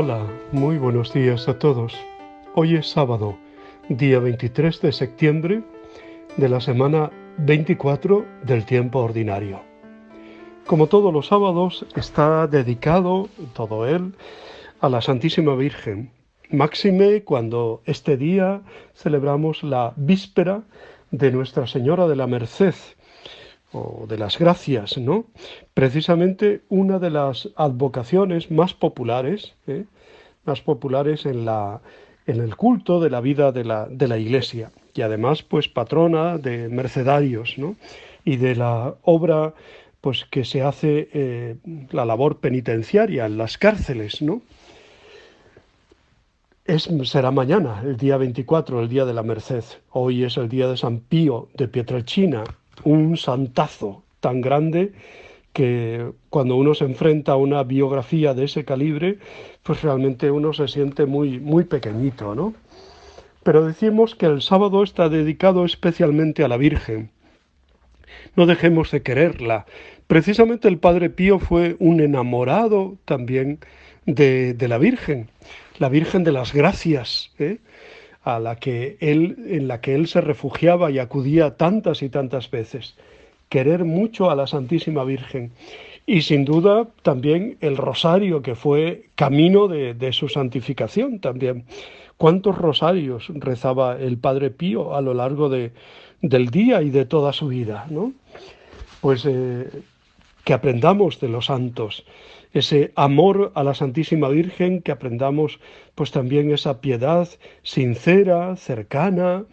Hola, muy buenos días a todos. Hoy es sábado, día 23 de septiembre de la semana 24 del tiempo ordinario. Como todos los sábados, está dedicado todo él a la Santísima Virgen. Máxime cuando este día celebramos la víspera de Nuestra Señora de la Merced, o de las gracias, ¿no? Precisamente una de las advocaciones más populares en el culto de la vida de la Iglesia, y además, pues, patrona de mercedarios, ¿no? Y de la obra, pues, que se hace, la labor penitenciaria en las cárceles, ¿no? Será mañana, el día 24, el día de la Merced. Hoy es el día de San Pío de Pietrelcina, un santazo tan grande que cuando uno se enfrenta a una biografía de ese calibre, pues realmente uno se siente muy, muy pequeñito, ¿no? Pero decimos que el sábado está dedicado especialmente a la Virgen. No dejemos de quererla. Precisamente el Padre Pío fue un enamorado también de la Virgen de las Gracias, ¿eh? En la que él se refugiaba y acudía tantas y tantas veces. Querer mucho a la Santísima Virgen. Y sin duda también el rosario, que fue camino de su santificación también. ¿Cuántos rosarios rezaba el Padre Pío a lo largo del día y de toda su vida, ¿no? Pues que aprendamos de los santos, ese amor a la Santísima Virgen, que aprendamos pues también esa piedad sincera, cercana,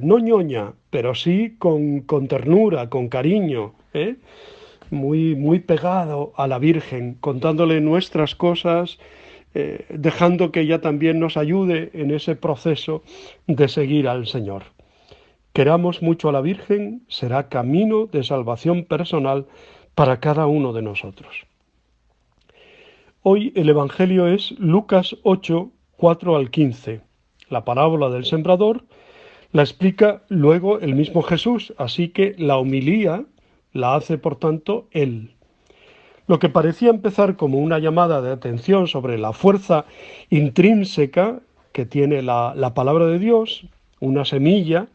no ñoña, pero sí con ternura, con cariño, muy, muy pegado a la Virgen, contándole nuestras cosas, dejando que ella también nos ayude en ese proceso de seguir al Señor. Queramos mucho a la Virgen, será camino de salvación personal para cada uno de nosotros. Hoy el Evangelio es Lucas 8, 4 al 15. La parábola del sembrador la explica luego el mismo Jesús, así que la homilía la hace, por tanto, él. Lo que parecía empezar como una llamada de atención sobre la fuerza intrínseca que tiene la palabra de Dios, una semilla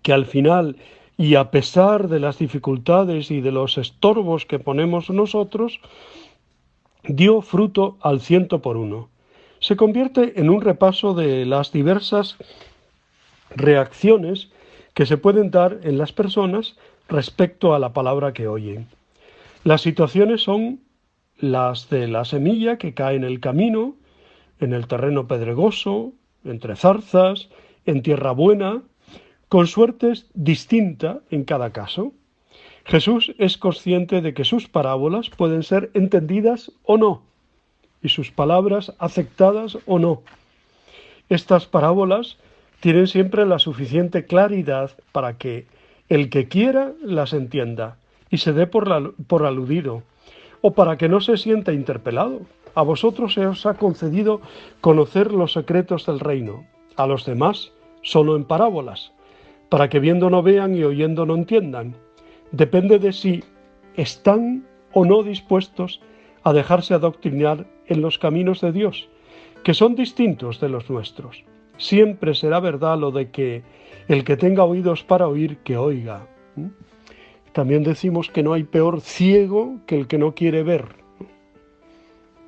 que al final, y a pesar de las dificultades y de los estorbos que ponemos nosotros, dio fruto al 100 por 1. Se convierte en un repaso de las diversas reacciones que se pueden dar en las personas respecto a la palabra que oyen. Las situaciones son las de la semilla que cae en el camino, en el terreno pedregoso, entre zarzas, en tierra buena, con suertes distinta en cada caso. Jesús es consciente de que sus parábolas pueden ser entendidas o no, y sus palabras aceptadas o no. Estas parábolas tienen siempre la suficiente claridad para que el que quiera las entienda y se dé por aludido, o para que no se sienta interpelado. A vosotros se os ha concedido conocer los secretos del reino, a los demás solo en parábolas, para que viendo no vean y oyendo no entiendan. Depende de si están o no dispuestos a dejarse adoctrinar en los caminos de Dios, que son distintos de los nuestros. Siempre será verdad lo de que el que tenga oídos para oír, que oiga. También decimos que no hay peor ciego que el que no quiere ver.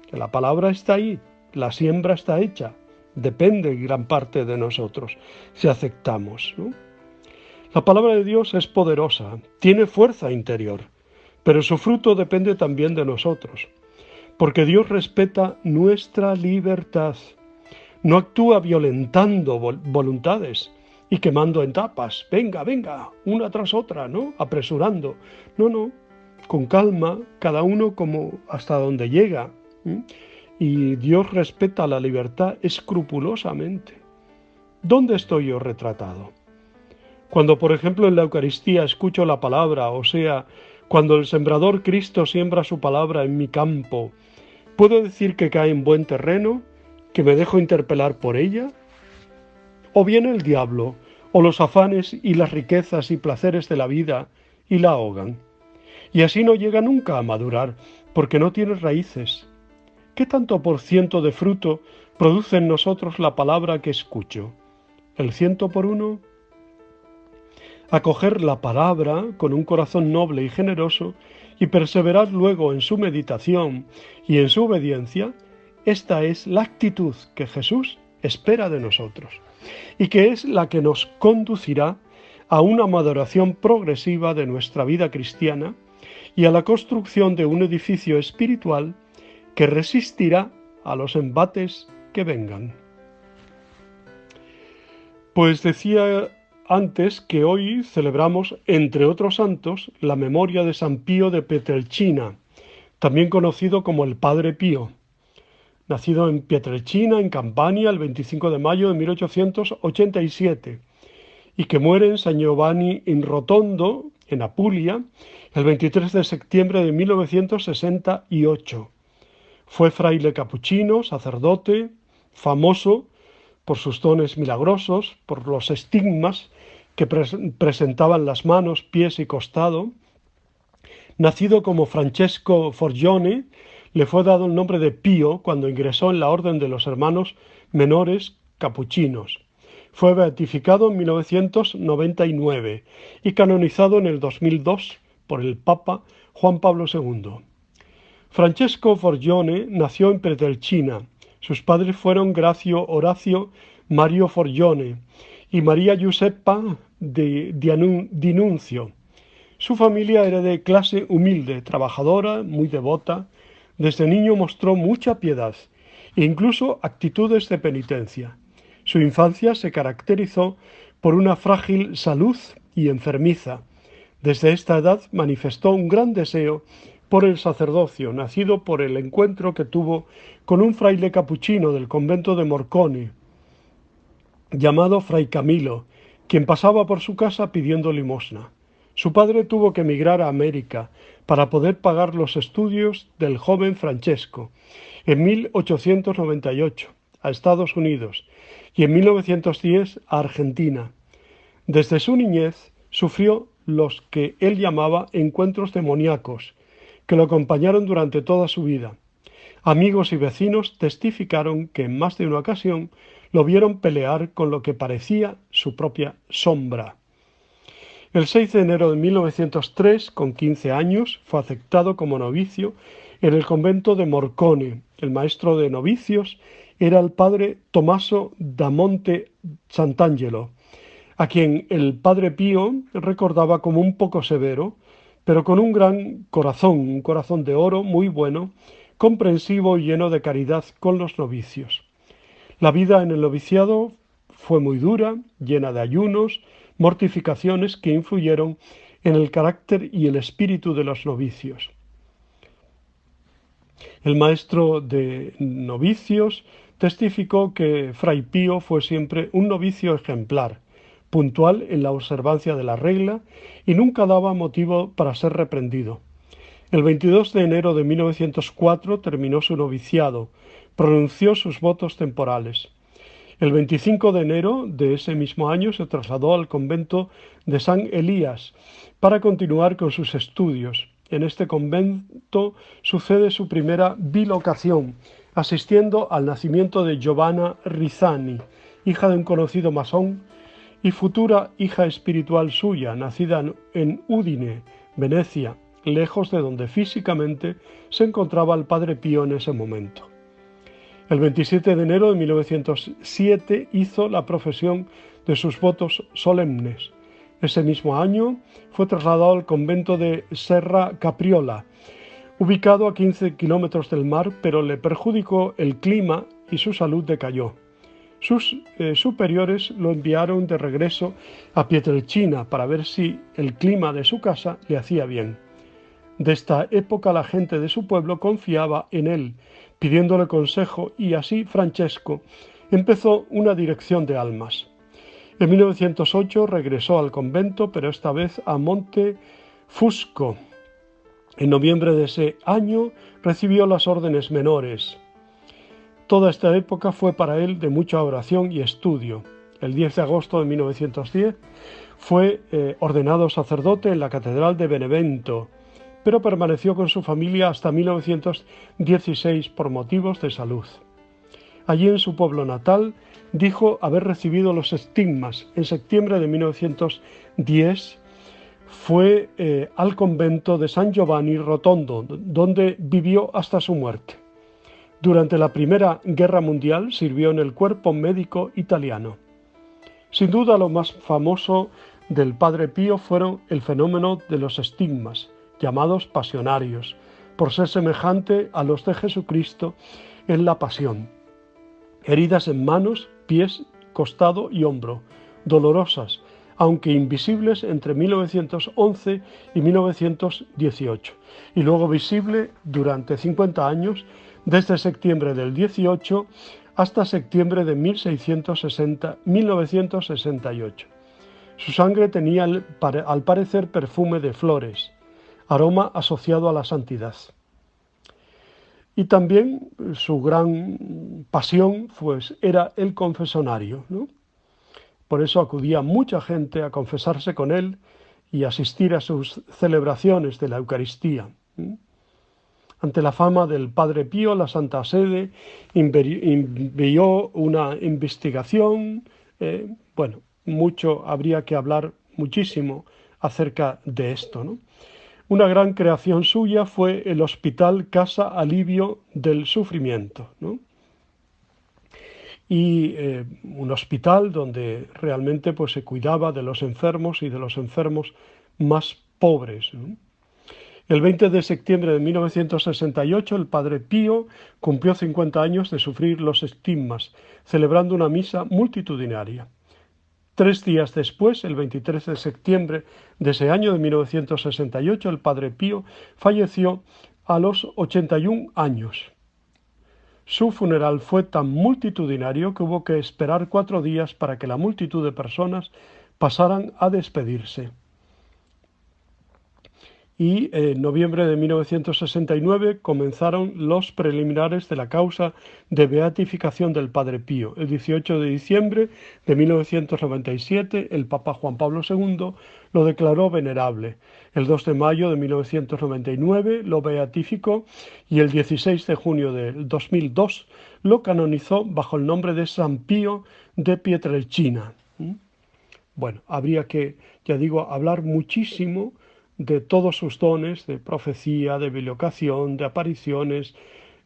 Que la palabra está ahí, la siembra está hecha, depende gran parte de nosotros, si aceptamos, ¿no? La palabra de Dios es poderosa, tiene fuerza interior, pero su fruto depende también de nosotros, porque Dios respeta nuestra libertad, no actúa violentando voluntades y quemando etapas, venga, venga, una tras otra, ¿no? Apresurando. No, con calma, cada uno como hasta donde llega. Y Dios respeta la libertad escrupulosamente. ¿Dónde estoy yo retratado? Cuando, por ejemplo, en la Eucaristía escucho la palabra, o sea, cuando el sembrador Cristo siembra su palabra en mi campo, ¿puedo decir que cae en buen terreno, que me dejo interpelar por ella? ¿O viene el diablo, o los afanes y las riquezas y placeres de la vida y la ahogan? Y así no llega nunca a madurar, porque no tiene raíces. ¿qué tanto por ciento de fruto produce en nosotros la palabra que escucho? ¿El 100 por 1? Acoger la palabra con un corazón noble y generoso y perseverar luego en su meditación y en su obediencia, esta es la actitud que Jesús espera de nosotros y que es la que nos conducirá a una maduración progresiva de nuestra vida cristiana y a la construcción de un edificio espiritual que resistirá a los embates que vengan. Pues decía antes que hoy celebramos, entre otros santos, la memoria de San Pío de Pietrelcina, también conocido como el Padre Pío, nacido en Pietrelcina, en Campania, el 25 de mayo de 1887, y que muere en San Giovanni in Rotondo, en Apulia, el 23 de septiembre de 1968. Fue fraile capuchino, sacerdote, famoso por sus dones milagrosos, por los estigmas que presentaban las manos, pies y costado. Nacido como Francesco Forgione, le fue dado el nombre de Pío cuando ingresó en la Orden de los Hermanos Menores Capuchinos. Fue beatificado en 1999 y canonizado en el 2002 por el Papa Juan Pablo II. Francesco Forgione nació en Pietrelcina. Sus padres fueron Gracio Horacio Mario Forgione y María Giuseppa D'Annunzio. Su familia era de clase humilde, trabajadora, muy devota. Desde niño mostró mucha piedad e incluso actitudes de penitencia. Su infancia se caracterizó por una frágil salud y enfermiza. Desde esta edad manifestó un gran deseo por el sacerdocio, nacido por el encuentro que tuvo con un fraile capuchino del convento de Morcone, llamado Fray Camilo, quien pasaba por su casa pidiendo limosna. Su padre tuvo que emigrar a América para poder pagar los estudios del joven Francesco en 1898 a Estados Unidos y en 1910 a Argentina. Desde su niñez sufrió los que él llamaba encuentros demoníacos, que lo acompañaron durante toda su vida. Amigos y vecinos testificaron que en más de una ocasión lo vieron pelear con lo que parecía su propia sombra. El 6 de enero de 1903, con 15 años, fue aceptado como novicio en el convento de Morcone. El maestro de novicios era el padre Tommaso da Monte Sant'Angelo, a quien el padre Pío recordaba como un poco severo, pero con un gran corazón, un corazón de oro muy bueno, comprensivo y lleno de caridad con los novicios. La vida en el noviciado fue muy dura, llena de ayunos, mortificaciones que influyeron en el carácter y el espíritu de los novicios. El maestro de novicios testificó que Fray Pío fue siempre un novicio ejemplar, puntual en la observancia de la regla y nunca daba motivo para ser reprendido. El 22 de enero de 1904 terminó su noviciado, pronunció sus votos temporales. El 25 de enero de ese mismo año se trasladó al convento de San Elías para continuar con sus estudios. En este convento sucede su primera bilocación, asistiendo al nacimiento de Giovanna Rizzani, hija de un conocido masón y futura hija espiritual suya, nacida en Udine, Venecia, lejos de donde físicamente se encontraba el Padre Pío en ese momento. El 27 de enero de 1907 hizo la profesión de sus votos solemnes. Ese mismo año fue trasladado al convento de Serra Capriola, ubicado a 15 kilómetros del mar, pero le perjudicó el clima y su salud decayó. Sus superiores lo enviaron de regreso a Pietrelcina para ver si el clima de su casa le hacía bien. De esta época la gente de su pueblo confiaba en él, pidiéndole consejo, y así Francesco empezó una dirección de almas. En 1908 regresó al convento, pero esta vez a Monte Fusco. En noviembre de ese año recibió las órdenes menores. Toda esta época fue para él de mucha oración y estudio. El 10 de agosto de 1910 fue ordenado sacerdote en la Catedral de Benevento, pero permaneció con su familia hasta 1916 por motivos de salud. Allí en su pueblo natal dijo haber recibido los estigmas. En septiembre de 1910 fue al convento de San Giovanni Rotondo, donde vivió hasta su muerte. Durante la Primera Guerra Mundial sirvió en el cuerpo médico italiano. Sin duda lo más famoso del Padre Pío fueron el fenómeno de los estigmas, llamados pasionarios, por ser semejante a los de Jesucristo en la pasión. Heridas en manos, pies, costado y hombro, dolorosas, aunque invisibles entre 1911 y 1918, y luego visible durante 50 años, desde septiembre del 18 hasta septiembre de 1968. Su sangre tenía al parecer perfume de flores, aroma asociado a la santidad. Y también su gran pasión pues, era el confesonario, ¿no? Por eso acudía mucha gente a confesarse con él y asistir a sus celebraciones de la Eucaristía. Ante la fama del Padre Pío, la Santa Sede envió una investigación. Mucho habría que hablar muchísimo acerca de esto, ¿no? Una gran creación suya fue el Hospital Casa Alivio del Sufrimiento, ¿no? Y un hospital donde realmente pues, se cuidaba de los enfermos y de los enfermos más pobres, ¿no? El 20 de septiembre de 1968 el Padre Pío cumplió 50 años de sufrir los estigmas, celebrando una misa multitudinaria. 3 días después, el 23 de septiembre de ese año de 1968, el Padre Pío falleció a los 81 años. Su funeral fue tan multitudinario que hubo que esperar 4 días para que la multitud de personas pasaran a despedirse. Y en noviembre de 1969 comenzaron los preliminares de la causa de beatificación del Padre Pío. El 18 de diciembre de 1997 el Papa Juan Pablo II lo declaró venerable. El 2 de mayo de 1999 lo beatificó y el 16 de junio del 2002 lo canonizó bajo el nombre de San Pío de Pietrelcina. Bueno, habría que, ya digo, hablar muchísimo de todos sus dones, de profecía, de bilocación, de apariciones,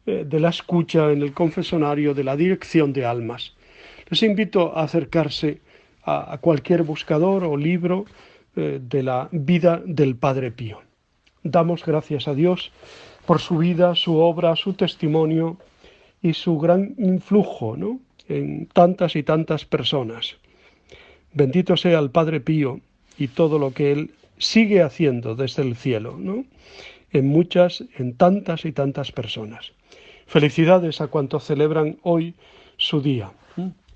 de la escucha en el confesonario, de la dirección de almas. Les invito a acercarse a cualquier buscador o libro de la vida del Padre Pío. Damos gracias a Dios por su vida, su obra, su testimonio y su gran influjo, ¿no?, en tantas y tantas personas. Bendito sea el Padre Pío y todo lo que él sigue haciendo desde el cielo, ¿no?, en tantas y tantas personas. Felicidades a cuantos celebran hoy su día.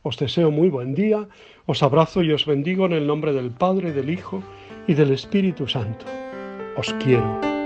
Os deseo muy buen día, os abrazo y os bendigo en el nombre del Padre, del Hijo y del Espíritu Santo. Os quiero.